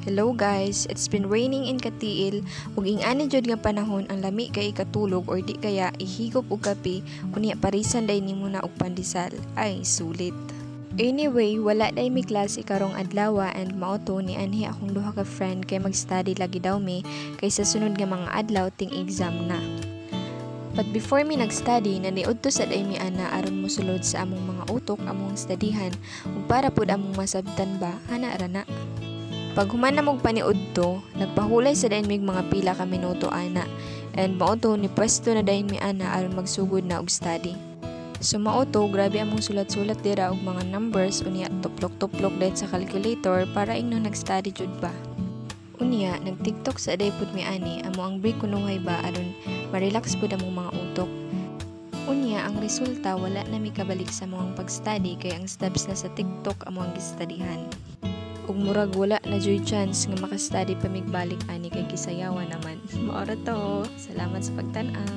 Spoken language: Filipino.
Hello guys, it's been raining in Katiil ug ing-ani jud nga panahon ang lami kay ikatulog or di kaya ihigop og kape unya parisan day nimo na og pandesal. Ay sulit. Anyway, wala day mi klase karong adlaw and mauto ni anhi akong duha ka friend kay mag-study lagi daw mi kaysa sunod nga mga adlaw ting exam na. But before mi nag-study, naniudto sa day mi ana aron mosulod sa among mga utok among studyhan ug para pud among masabtan ba ana ra na. Pag human na mong paniudto, nagpahulay sa dayon mig mga pila ka minuto ana and mauto ni pwesto na dayon mi ana aron magsugod na og study. So mauto, grabe among sulat-sulat dira og mga numbers unya tuplok-tuplok dahil sa calculator para ingnon nag-study jud ba. Unya, nag-TikTok sa day pud mi ani amo ang break kunuhay ba aron ma-relax pud among mga utok. Unya, ang resulta wala na mi kabalik sa among pag-study kay ang stabs na sa TikTok amo ang gistudyhan. Ug murag wala na joy chance nga maka-study pa migbalik ani kay kisayawan naman. Maora to. Salamat sa pagtan-aw.